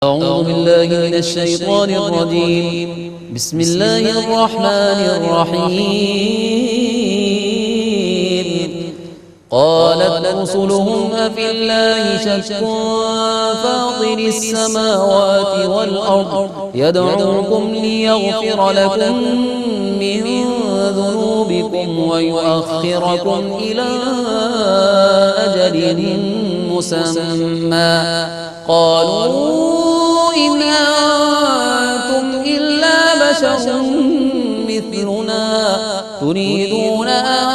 أعوذ بالله من الشيطان الرجيم. بسم الله الرحمن الرحيم. قالت رسلهم أفي الله شك فاطر السماوات والأرض يدعوكم ليغفر لكم من ذنوبكم ويؤخركم إلى أجل مسمى قالوا إن أنتم إلا بشر مثلنا تريدون أن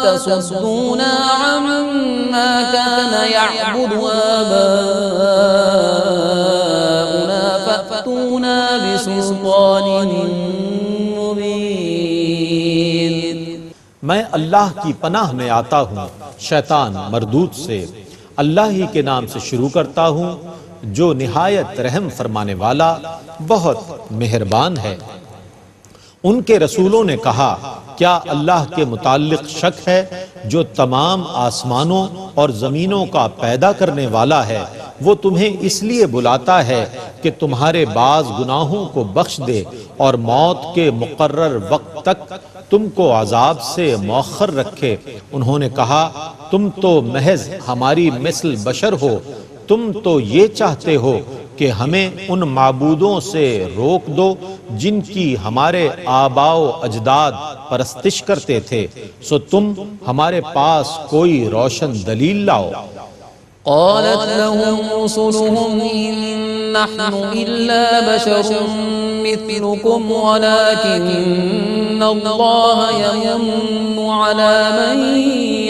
تصدونا عما كان يعبد آباؤنا فأتونا بسلطان مبين. میں اللہ کی پناہ میں آتا ہوں شیطان مردود سے. اللہ ہی کے نام سے شروع کرتا ہوں جو نہایت رحم فرمانے والا بہت مہربان ہے. ان کے رسولوں نے کہا کیا اللہ کے متعلق شک ہے جو تمام آسمانوں اور زمینوں کا پیدا کرنے والا ہے؟ وہ تمہیں اس لیے بلاتا ہے کہ تمہارے بعض گناہوں کو بخش دے اور موت کے مقرر وقت تک تم کو عذاب سے مؤخر رکھے. انہوں نے کہا تم تو محض ہماری مثل بشر ہو. تم تو یہ چاہتے ہو کہ ہمیں ان معبودوں سے روک دو جن کی ہمارے آباء و اجداد پرستش کرتے تھے، سو تم ہمارے پاس کوئی روشن دلیل لاؤ. قالت لهم رسلهم إن نحن إلا بشر مثلكم ولكن الله يمن على من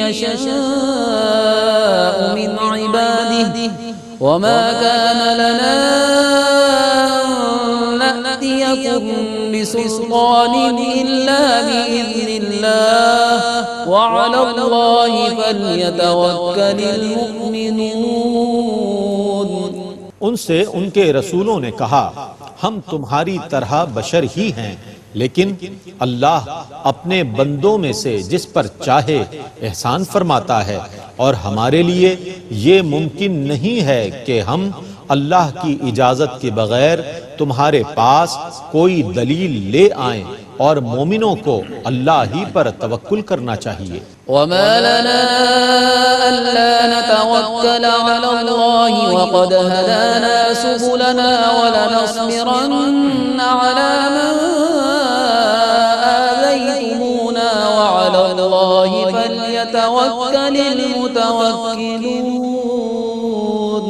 يشاء من عباده وما كان لنا أن نأتيكم بسلطان إلا بإذن الله وعلى الله فليتوكل المؤمنون. ان سے ان کے رسولوں نے کہا ہم تمہاری طرح بشر ہی ہیں، لیکن اللہ اپنے بندوں میں سے جس پر چاہے احسان فرماتا ہے، اور ہمارے لیے یہ ممکن نہیں ہے کہ ہم اللہ کی اجازت کے بغیر تمہارے پاس کوئی دلیل لے آئیں، اور مومنوں کو اللہ ہی پر توکل کرنا چاہیے. وما لنا ألا نتوكل على الله وقد هدانا سبلنا ولنصبرن على ما آذيتمونا وعلى الله فليتوكل المتوكلون.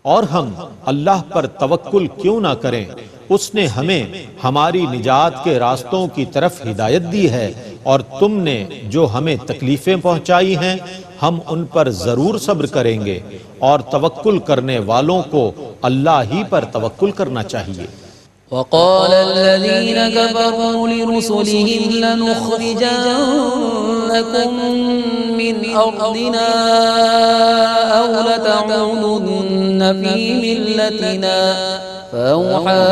اور ہم اللہ پر توکل کیوں نہ کریں؟ اس نے ہمیں ہماری نجات کے راستوں کی طرف ہدایت دی ہے، اور تم نے جو ہمیں تکلیفیں پہنچائی ہیں ہم ان پر ضرور صبر کریں گے، اور توکل کرنے والوں کو اللہ ہی پر توکل کرنا چاہیے. وقال الذين كفروا لرسلهم لنخرجنكم من أرضنا أو لتعودن في ملتنا فأوحى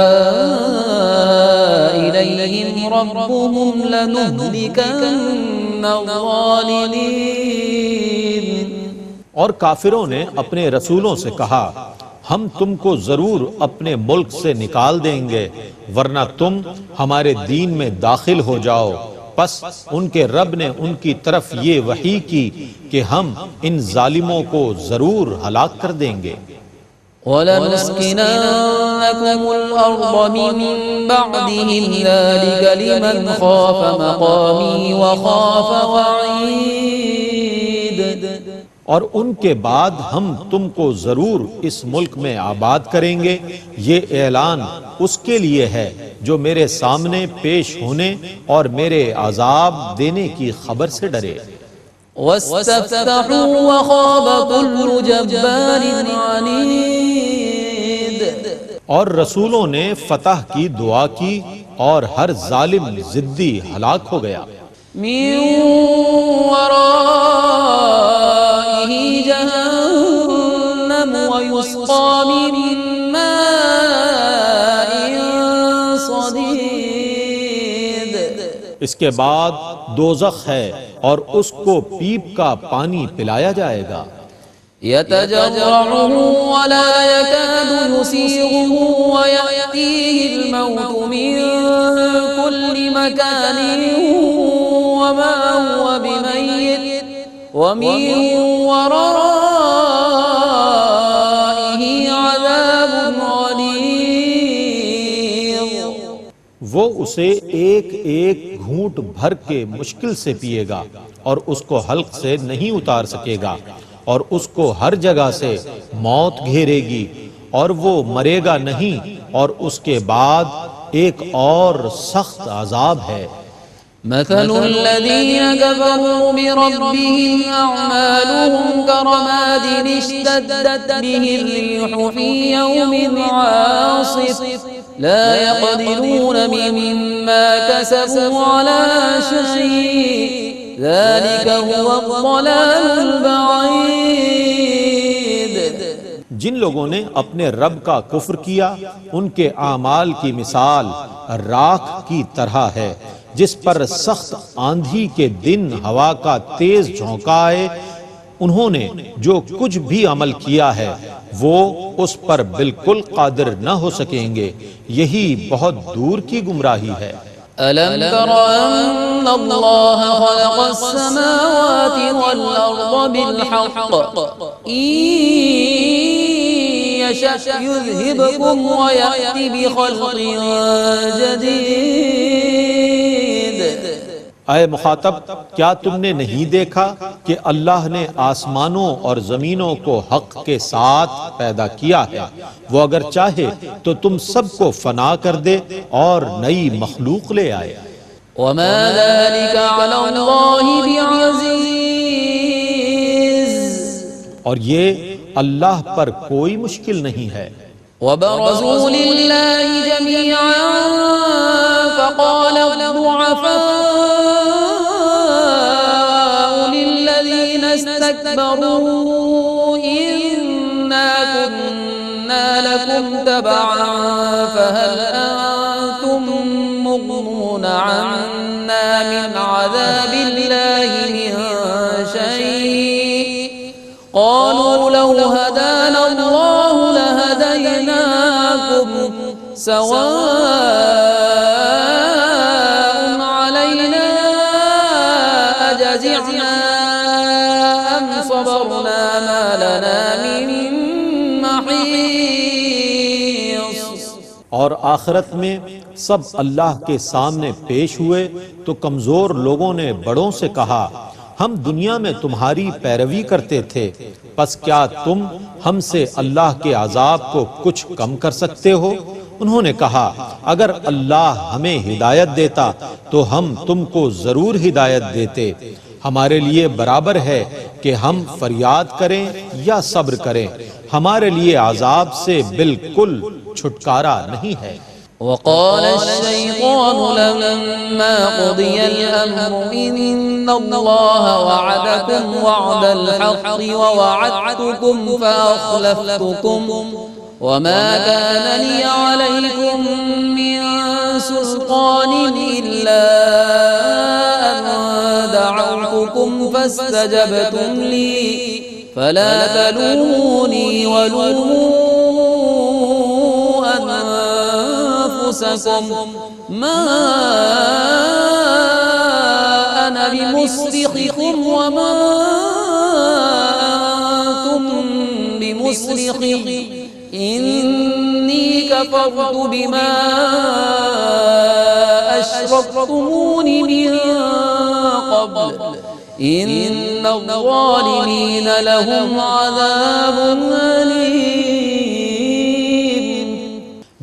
إليهم ربهم لنهلكن الظالمين. اور کافروں نے اپنے رسولوں سے کہا ہم تم کو ضرور اپنے ملک سے نکال دیں گے ورنہ تم ہمارے دین میں داخل ہو جاؤ. پس ان کے رب نے ان کی طرف یہ وحی کی کہ ہم ان ظالموں کو ضرور ہلاک کر دیں گے. وَلَنُسْكِنَنَّكُمُ الْأَرْضَ مِن بَعْدِهِمْ ذَلِكَ لِمَنْ خَافَ مَقَامِي وَخَافَ وَعِيدِ. اور ان کے بعد ہم تم کو ضرور اس ملک میں آباد کریں گے. یہ اعلان اس کے لیے ہے جو میرے سامنے پیش ہونے اور میرے عذاب دینے کی خبر سے ڈرے. وَاسْتَفْتَحُوا وَخَابَ كُلُّ جَبَّارٍ عَنِيدٍ. اور رسولوں نے فتح کی دعا کی اور ہر ظالم ضدی ہلاک ہو گیا. مِن وَرَائِهِ جَهَنَّمُ وَيُسْقَى مِن مَّاءٍ صَدِيدٍ. اس کے بعد دوزخ ہے اور اس کو پیپ کا پانی پلایا جائے گا. يتجرعه ولا يكاد يسيغه ويأتيه الموت من كل مكان وما هو بميت ومن ورائه عذاب غليظ. وہ اسے ایک ایک گھونٹ بھر کے مشکل سے پیے گا اور اس کو حلق سے نہیں اتار سکے گا، اور اس کو ہر جگہ سے موت گھیرے گی اور وہ مرے گا نہیں، اور اس کے بعد ایک اور سخت عذاب ہے. مثل الذين كفروا بربهم أعمالهم كرماد اشتدت به الريح في يوم عاصف لا يقدرون مما كسبوا على شيء ذلك هو الضلال البعيد. جن لوگوں نے اپنے رب کا کفر کیا ان کے اعمال کی مثال راکھ کی طرح ہے جس پر سخت آندھی کے دن ہوا کا تیز جھونکا آئے. انہوں نے جو کچھ بھی عمل کیا ہے وہ اس پر بالکل قادر نہ ہو سکیں گے. یہی بہت دور کی گمراہی ہے. ألم تر أن الله خلق السماوات والأرض بالحق إن يشأ يذهبكم ويأتي بخلق جديد. اے مخاطب، کیا تم نے نہیں دیکھا کہ اللہ نے آسمانوں اور زمینوں کو حق کے ساتھ پیدا کیا ہے؟ وہ اگر چاہے تو تم سب کو فنا کر دے اور نئی مخلوق لے آئے. وما ذلك على الله بعزيز. اور یہ اللہ پر کوئی مشکل نہیں ہے. وبرزوا لله جميعا فقال الضعفاء للذين استكبروا إنا كنا لكم تبعا فهل أنتم مغنون عنا من عذاب الله من شيء قالوا لو هدانا الله لهديناكم سواء علينا أجزعنا أم صبرنا ما لنا من محيص. اور آخرت میں سب اللہ کے سامنے پیش ہوئے تو کمزور لوگوں نے بڑوں سے کہا ہم دنیا میں تمہاری پیروی کرتے تھے، پس کیا تم ہم سے اللہ کے عذاب کو کچھ کم کر سکتے ہو؟ انہوں نے کہا اگر اللہ ہمیں ہدایت دیتا تو ہم تم کو ضرور ہدایت دیتے. ہمارے لیے برابر ہے کہ ہم فریاد کریں یا صبر کریں، ہمارے لیے عذاب سے بالکل چھٹکارا نہیں ہے. وقال الشيطان لما قضي الأمر إن الله وعدكم وعد الحق ووعدتكم فأخلفتكم وما كان لي عليكم من سلطان إلا أن دعوتكم فاستجبتم لي فلا تلوموني ولوموا أنفسكم ما أنا بمصرخكم وما أنتم بمصرخي إني كفرت بما أشركتمون من قبل إن الظالمين لهم عذاب أليم.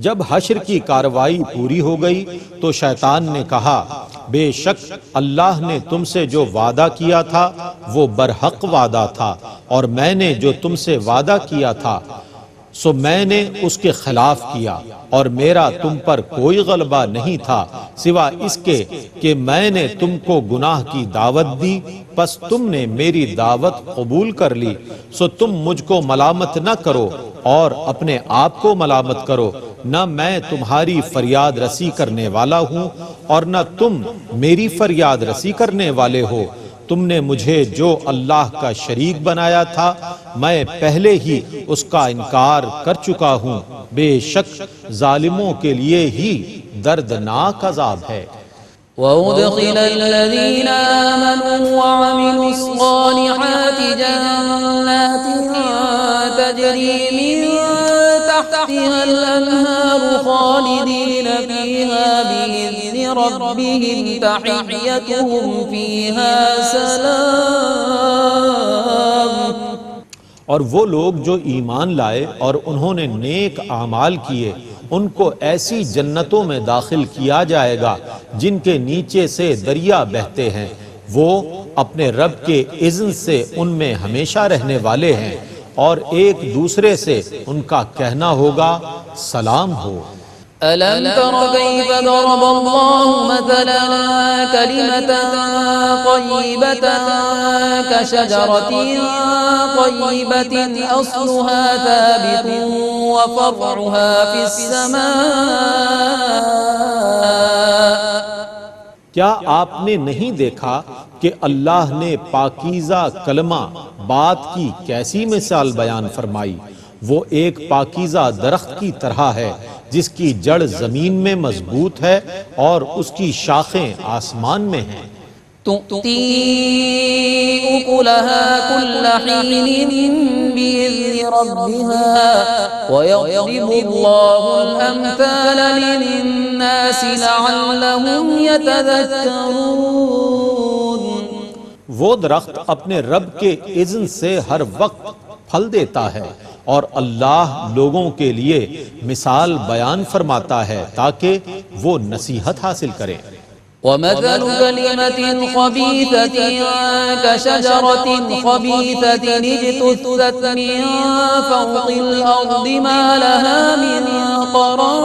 جب حشر کی کاروائی پوری ہو گئی تو شیطان نے کہا بے شک اللہ نے تم سے جو وعدہ کیا تھا وہ برحق وعدہ تھا، اور میں نے جو تم سے وعدہ کیا تھا سو میں نے اس کے خلاف کیا، اور میرا تم پر کوئی غلبہ نہیں تھا سوا اس کے کہ میں نے تم کو گناہ کی دعوت دی، پس تم نے میری دعوت قبول کر لی. سو تم مجھ کو ملامت نہ کرو اور اپنے آپ کو ملامت کرو. نہ میں تمہاری فریاد رسی کرنے والا ہوں اور نہ تم میری فریاد رسی کرنے والے ہو. تم نے مجھے جو اللہ کا شریک بنایا تھا میں پہلے ہی اس کا انکار کر چکا ہوں، بے شک ظالموں کے لیے ہی دردناک عذاب ہے۔ وَأُدْخِلَ الَّذِينَ آمَنُوا وَعَمِلُوا الصَّالِحَاتِ جَنَّاتٍ تَجْرِي مِن تَحْتِهَا الْأَنْهَارُ خَالِدِينَ فِيهَا بِإِذْنِ رَبِّهِمْ تَحِيَّتُهُمْ فِيهَا سَلَامٌ۔ اور وہ لوگ جو ایمان لائے اور انہوں نے نیک اعمال کیے ان کو ایسی جنتوں میں داخل کیا جائے گا جن کے نیچے سے دریا بہتے ہیں، وہ اپنے رب کے اذن سے ان میں ہمیشہ رہنے والے ہیں، اور ایک دوسرے سے ان کا کہنا ہوگا سلام ہو۔ أَلَمْ تَرَ كَيْفَ ضَرَبَ اللَّهُ مَثَلًا كَلِمَةً طَيِّبَةً كَشَجَرَةٍ طَيِّبَةٍ أَصْلُهَا ثَابِتٌ وَفَرْعُهَا فِي السَّمَاءِ۔ کیا آپ نے نہیں دیکھا کہ اللہ نے پاکیزہ کلمہ بات کی کیسی مثال بیان فرمائی؟ وہ ایک پاکیزہ درخت کی طرح ہے جس کی جڑ زمین میں مضبوط ہے اور اس کی شاخیں آسمان میں ہیں۔ تُؤْتِي أُكُلَهَا كُلَّ حِينٍ بِإِذْنِ رَبِّهَا وَيَضْرِبُ اللَّهُ الْأَمْثَالَ لِلنَّاسِ لَعَلَّهُمْ يَتَذَكَّرُونَ۔ وہ درخت اپنے رب کے اذن سے ہر وقت پھل دیتا ہے اور اللہ لوگوں کے لیے مثال بیان فرماتا ہے تاکہ وہ نصیحت حاصل کریں۔ وَمَثَلُ كَلِمَةٍ خَبِيثَةٍ كَشَجَرَةٍ خَبِيثَةٍ اجْتُثَّتْ مِن فَوْقِ الْأَرْضِ مَا لَهَا مِن قَرَارٍ۔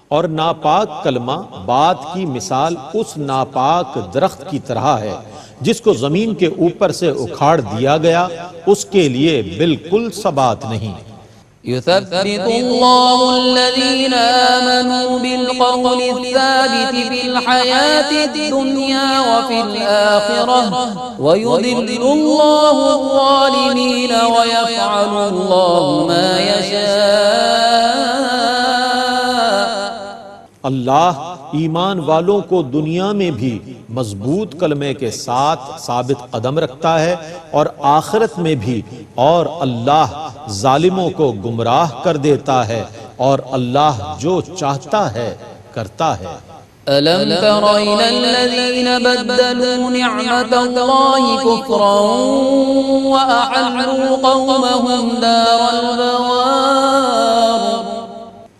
اور ناپاک کلمہ بات کی مثال اس ناپاک درخت کی طرح ہے جس کو زمین کے اوپر سے اکھاڑ دیا گیا، اس کے لیے بالکل ثبات نہیں۔ يثبت الله الذين آمنوا بالقول الثابت في الحياة الدنيا وفي الآخرة ويضل الله الظالمين ويفعل الله ما يشاء۔ اللہ ایمان والوں کو دنیا میں بھی مضبوط کلمے کے ساتھ ثابت قدم رکھتا ہے اور آخرت میں بھی، اور اللہ ظالموں کو گمراہ کر دیتا ہے اور اللہ جو چاہتا ہے کرتا ہے۔ أَلَمْ تَرَ إِلَى الَّذِينَ بَدَّلُوا نِعْمَةَ اللَّهِ كُفْرًا وَأَحَلُّوا قَوْمَهُمْ دَارَ الْبَوَارِ۔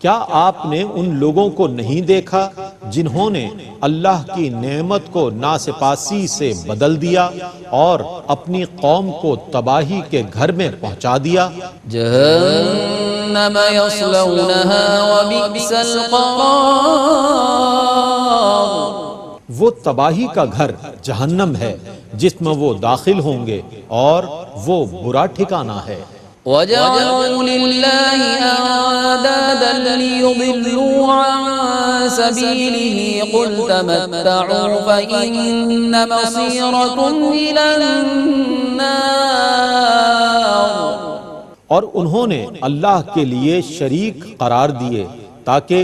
کیا آپ نے ان لوگوں کو نہیں دیکھا جنہوں نے اللہ کی نعمت کو ناسپاسی سے بدل دیا اور اپنی قوم کو تباہی کے گھر میں پہنچا دیا؟ جہنم یصلونها وبئس القرار۔ وہ تباہی کا گھر جہنم ہے جس میں وہ داخل ہوں گے اور وہ برا ٹھکانہ ہے۔ وَجَعَلُوا لِلَّهِ أَندَادًا لِيُضِلُّوا عَن سَبِيلِهِ قُلْ تَمَتَّعُوا فَإِنَّ مَصِيرَكُمْ إِلَى النَّارِ۔ اور انہوں نے اللہ کے لیے شریک قرار دیے تاکہ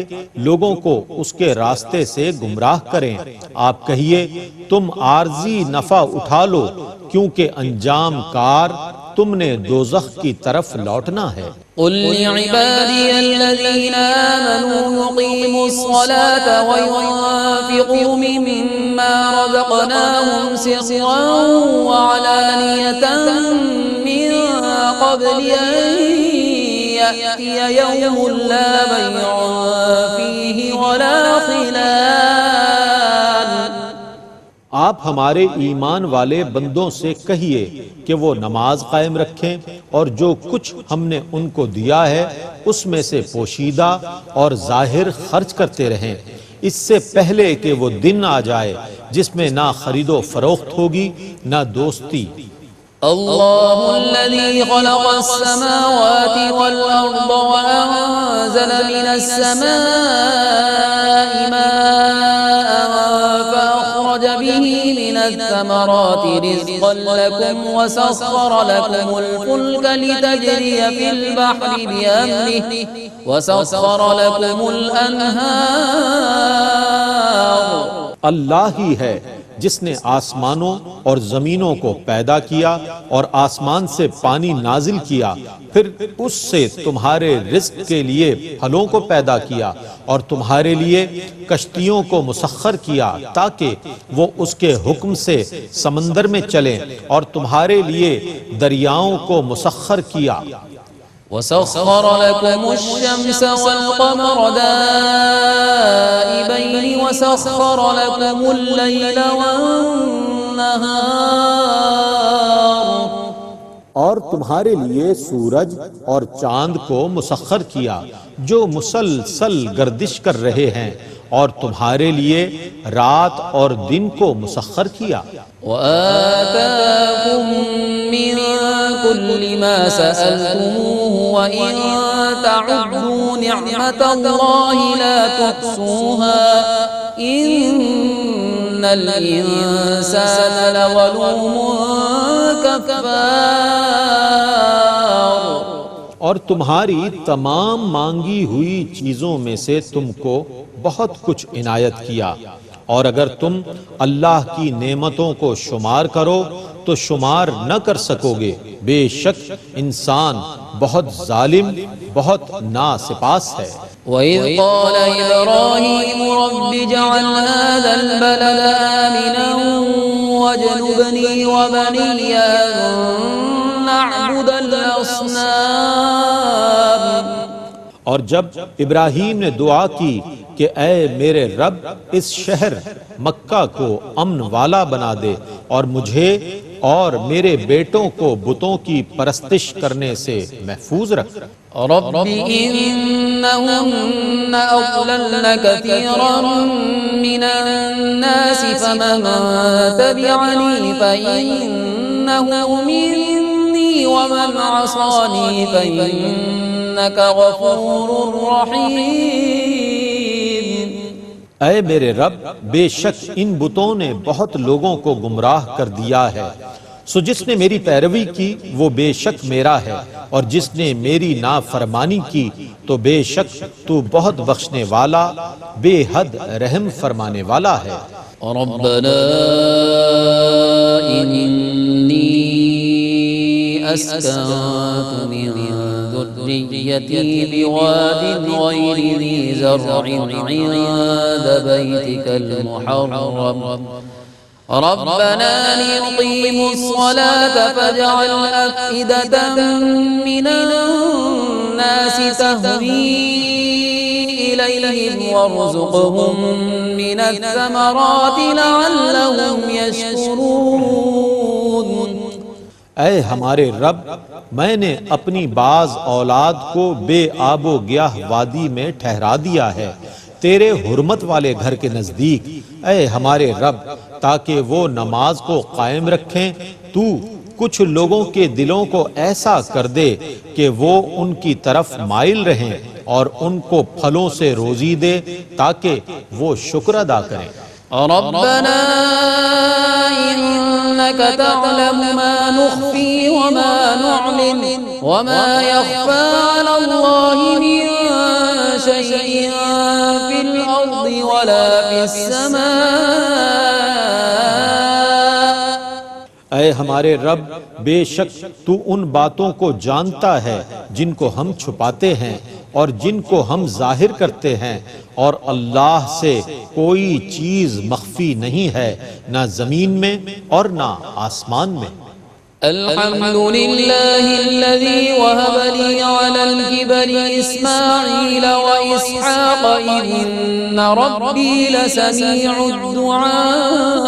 لوگوں کو اس کے راستے سے گمراہ کریں۔ آپ کہیے تم عارضی نفع اٹھا لو کیونکہ انجام کار تم نے دوزخ کی طرف لوٹنا ہے۔ قل لعبادي الذين آمنوا يقيموا الصلاة وينفقوا مما رزقناهم سرا وعلانية من قبل أن يأتي يوم لا بيع فيه ولا خلال۔ آپ ہمارے ایمان والے بندوں سے کہیے کہ وہ نماز قائم رکھیں اور جو کچھ ہم نے ان کو دیا ہے اس میں سے پوشیدہ اور ظاہر خرچ کرتے رہیں، اس سے پہلے کہ وہ دن آ جائے جس میں نہ خرید و فروخت ہوگی نہ دوستی۔ اللہ الذي خلق السماوات والأرض وأنزل من السماء ماء فأخرج به الثمرات رزقا لكم وسخر لكم الفلك لتجري في البحر بأمره وسخر لكم الأنهار اللہ ہی ہے جس نے آسمانوں اور زمینوں کو پیدا کیا اور آسمان سے پانی نازل کیا، پھر اس سے تمہارے رزق کے لیے پھلوں کو پیدا کیا اور تمہارے لیے کشتیوں کو مسخر کیا تاکہ وہ اس کے حکم سے سمندر میں چلیں، اور تمہارے لیے دریاؤں کو مسخر کیا۔ وسخر لكم الشمس والقمر دائبين وسخر لكم الليل والنهار اور تمہارے لیے سورج اور چاند کو مسخر کیا جو مسلسل گردش کر رہے ہیں، اور تمہارے لیے رات اور دن کو مسخر کیا۔ وآتاكم من كل ما سألتموه وإن تعدوا نعمة الله لا تحصوها إن الإنسان لظلوم كفار۔ اور تمہاری تمام مانگی ہوئی چیزوں میں سے تم کو بہت کچھ عنایت کیا، اور اگر تم اللہ کی نعمتوں کو شمار کرو تو شمار نہ کر سکو گے، بے شک انسان بہت ظالم، بہت ناسپاس ہے۔ وَإِذْ قَالَ إِبْرَاهِيمُ رَبِّ اجْعَلْ هَذَا الْبَلَدَ آمِنًا وَاجْنُبْنِي وَبَنِيَّ أَن نَّعْبُدَ الْأَصْنَامَ۔ اور جب ابراہیم نے دعا کی کہ اے میرے رب اس شہر مکہ کو امن والا بنا دے اور مجھے اور میرے بیٹوں کو بتوں کی پرستش کرنے سے محفوظ رکھ۔ رب إنهن أضللن كثيرا من الناس فمن تبعني فإنه مني ومن عصاني فإنك غفور رحيم۔ اے میرے رب، بے شک ان بتوں نے بہت لوگوں کو گمراہ کر دیا ہے، سو جس نے میری پیروی کی وہ بے شک میرا ہے، اور جس نے میری نافرمانی کی تو بے شک تو بہت بخشنے والا، بے حد رحم فرمانے والا ہے۔ ربنا إني أسكنت من ذريتي بواد غير ذي زرع عند بيتك المحرم ربنا ليقيموا الصلاة فاجعل أفئدة من الناس تهوي إليهم وارزقهم من الثمرات لعلهم يشكرون۔ اے ہمارے رب، میں نے اپنی بعض اولاد کو بے آب و گیاہ وادی میں ٹھہرا دیا ہے تیرے حرمت والے گھر کے نزدیک، اے ہمارے رب، تاکہ وہ نماز کو قائم رکھیں۔ تو کچھ لوگوں کے دلوں کو ایسا کر دے کہ وہ ان کی طرف مائل رہیں، اور ان کو پھلوں سے روزی دے تاکہ وہ شکر ادا کریں۔ ربنا إنك تعلم ما نخفي وما نعلن وما يخفى على الله من شيء في الأرض ولا في السماء۔ اے ہمارے رب، بے شک تو ان باتوں کو جانتا ہے جن کو ہم چھپاتے ہیں اور جن کو ہم ظاہر کرتے ہیں، اور اللہ سے کوئی چیز مخفی نہیں ہے، نہ زمین میں اور نہ آسمان میں۔ الحمد لله الذي وهب لي على الكبر إسماعيل وإسحاق إن ربي لسميع الدعاء۔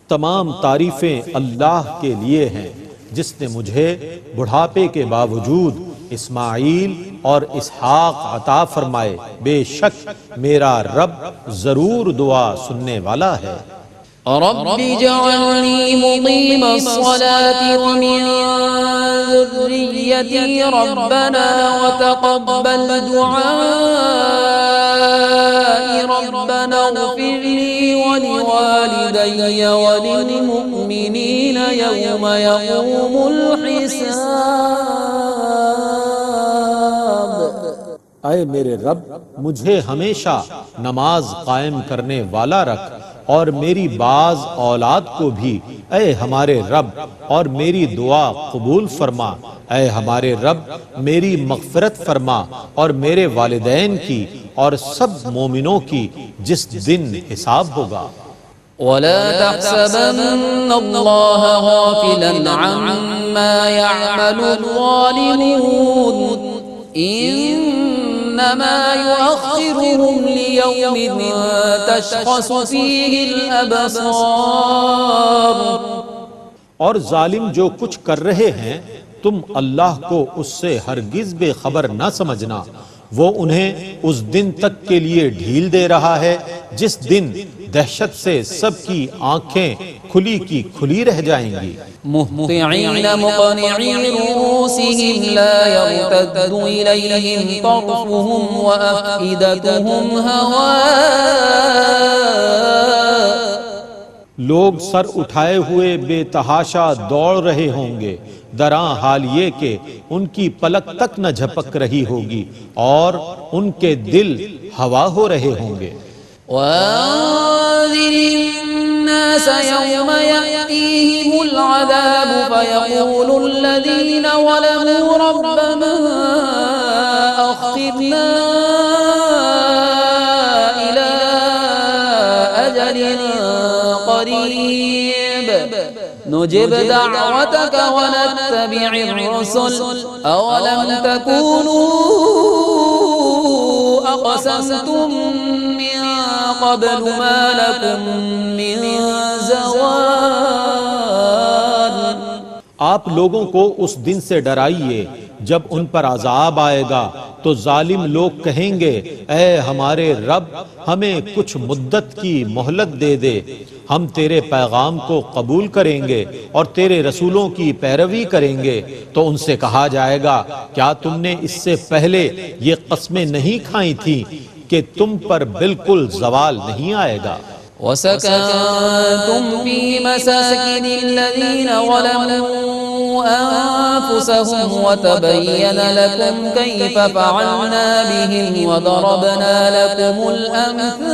تمام تعریفیں اللہ کے لیے ہیں جس نے مجھے بڑھاپے کے باوجود اسماعیل اور اسحاق عطا فرمائے، بے شک میرا رب ضرور دعا سننے والا ہے۔ رب اجعلني مقيم الصلاة ومن ذريتي ربنا وتقبل دعائي ربنا اغفر لي ولوالدي وللمؤمنين يوم يقوم الحساب۔ اے میرے رب، مجھے ہمیشہ نماز قائم کرنے والا رکھ، اور میری بعض اولاد کو بھی اے ہمارے رب اور میری دعا قبول فرما۔ اے ہمارے رب، میری مغفرت فرما اور میرے والدین کی اور سب مومنوں کی جس دن حساب ہوگا۔ ولا تحسبن الله غافلا عما يعمل الظالمون إنما يؤخرهم ليوم تشخص فيه الأبصار۔ اور ظالم جو کچھ کر رہے ہیں تم اللہ کو اس سے ہرگز بے خبر نہ سمجھنا، وہ انہیں اس دن تک کے لیے ڈھیل دے رہا ہے جس دن دہشت سے سب کی آنکھیں کھلی کی کھلی رہ جائیں گی۔ مہطعین مقنعی رؤوسہم لا يرتد الیہم طرفهم وافئدتهم هواء۔ لوگ سر اٹھائے ہوئے بے تحاشا دوڑ رہے ہوں گے، دراں حال یہ کہ ان کی پلک تک نہ جھپک رہی ہوگی اور ان کے دل ہوا ہو رہے ہوں گے۔ وَأَنذِرِ النَّاسَ يَوْمَ يَأْتِيهِمُ الْعَذَابُ فَيَقُولُ الَّذِينَ ظَلَمُوا رَبَّنَا أَخِّرْنَا إِلَىٰ أَجَلٍ قَرِيبٍ نُجِبْ دَعْوَتَكَ وَنَتَّبِعِ الرُّسُلَ أَوَلَمْ تَكُونُوا أَقْسَمْتُم مِّن قَبْلُ مَا لَكُم مِّن زَوَالٍ۔ آپ لوگوں کو اس دن سے ڈرائیے جب ان پر عذاب آئے گا تو ظالم لوگ کہیں گے اے ہمارے رب، ہمیں کچھ مدت کی مہلت دے دے، ہم تیرے پیغام کو قبول کریں گے اور تیرے رسولوں کی پیروی کریں گے۔ تو ان سے کہا جائے گا کیا تم نے اس سے پہلے یہ قسمیں نہیں کھائی تھیں کہ تم پر بالکل زوال نہیں آئے گا؟ وَسَكَنْتُمْ فِي مَسَاكِنِ الَّذِينَ ظَلَمُوا أَنفُسَهُمْ وَتَبَيَّنَ لَكُمْ كَيْفَ فَعَلْنَا بِهِمْ وَضَرَبْنَا لَكُمُ الْأَمْثَالَ۔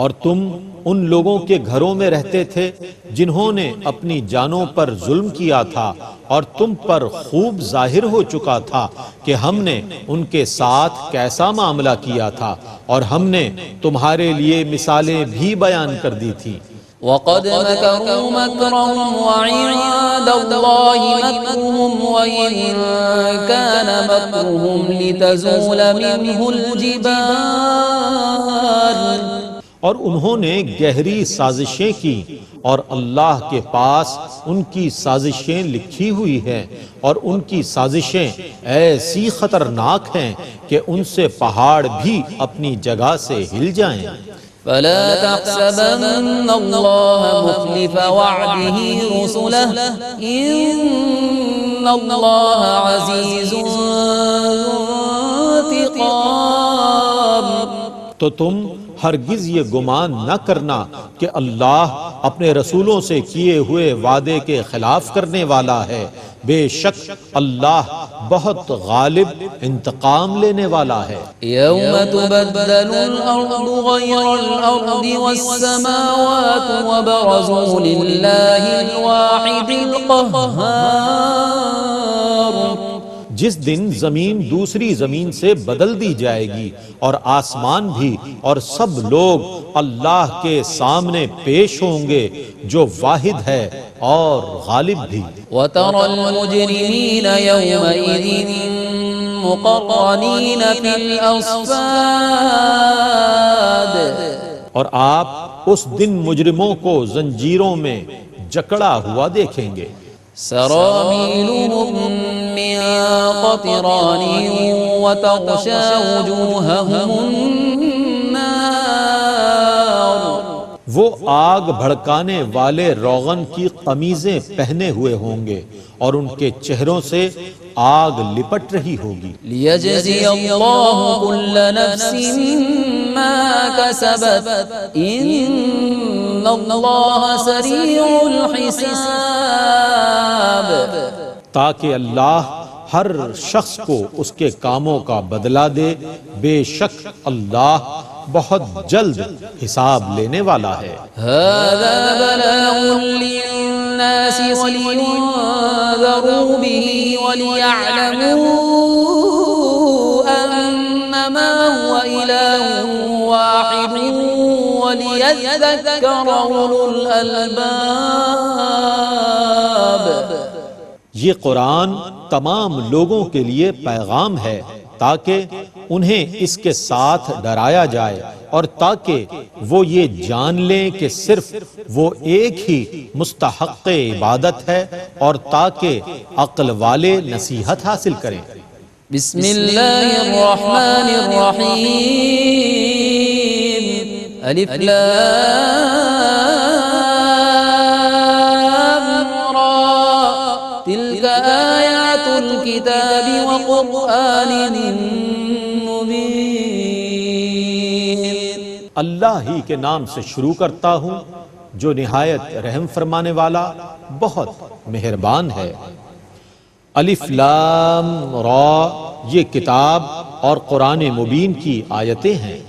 اور تم ان لوگوں کے گھروں میں رہتے تھے جنہوں نے اپنی جانوں پر ظلم کیا تھا، اور تم پر خوب ظاہر ہو چکا تھا کہ ہم نے ان کے ساتھ کیسا معاملہ کیا تھا، اور ہم نے تمہارے لیے مثالیں بھی بیان کر دی تھی۔ وَقَدْ مَكَرُوا مَكْرَهُمْ وَعِندَ اللَّهِ مَكْرُهُمْ وَإِن كَانَ مَكْرُهُمْ لِتَزُولَ مِنْهُ الْجِبَالُ۔ اور انہوں نے گہری سازشیں کی، اور اللہ کے پاس ان کی سازشیں لکھی ہوئی ہیں، اور ان کی سازشیں ایسی خطرناک ہیں کہ ان سے پہاڑ بھی اپنی جگہ سے ہل جائیں۔ فَلَا تَحْسَبَنَّ اللَّهَ مُخْلِفَ وَعْدِهِ رُسُلَهُ إِنَّ اللَّهَ عَزِيزٌ ذُو انتقام۔ تو تم ہرگز یہ گمان نہ کرنا کہ اللہ اپنے رسولوں سے کیے ہوئے وعدے کے خلاف کرنے والا ہے، بے شک اللہ بہت غالب انتقام لینے والا ہے۔ یوم تبدل الارض غیر الارض والسماوات وبرزوا للہ الواحد القہار۔ جس دن زمین دوسری زمین سے بدل دی جائے گی اور آسمان بھی، اور سب لوگ اللہ کے سامنے پیش ہوں گے جو واحد ہے اور غالب بھی۔ وَتَرَى الْمُجْرِمِينَ يَوْمَئِذٍ مُقَرَّنِينَ فِي الْأَصْفَادِ۔ اور آپ اس دن مجرموں کو زنجیروں میں جکڑا ہوا دیکھیں گے۔ سرابیلهم من قطران وتغشى وجوههم النار۔ وہ آگ بھڑکانے والے روغن کی قمیضیں پہنے ہوئے ہوں گے اور ان کے چہروں سے آگ لپٹ رہی ہوگی۔ لیجزی اللہ کل نفس ما كسبت إن الله سريع الحساب تاکہ اللہ ہر شخص کو اس کے کاموں کا بدلہ دے، بے شک اللہ بہت جلد حساب لینے والا ہے۔ هذا بلاغ للناس ولينذروا به وليعلموا أنما هو إله واحد وليذكر أولو الألباب۔ یہ قرآن تمام لوگوں کے لیے پیغام ہے تاکہ انہیں اس کے ساتھ ڈرایا جائے اور تاکہ وہ یہ جان لیں کہ صرف وہ ایک ہی مستحق عبادت ہے، اور تاکہ عقل والے نصیحت حاصل کریں۔ بسم اللہ الرحمن الرحیم الف لام را تلک آیات الكتاب وقرآن مبین۔ اللہ ہی کے نام سے شروع کرتا ہوں جو نہایت رحم فرمانے والا بہت مہربان ہے۔ الف لام را یہ کتاب اور قرآن مبین کی آیتیں ہیں۔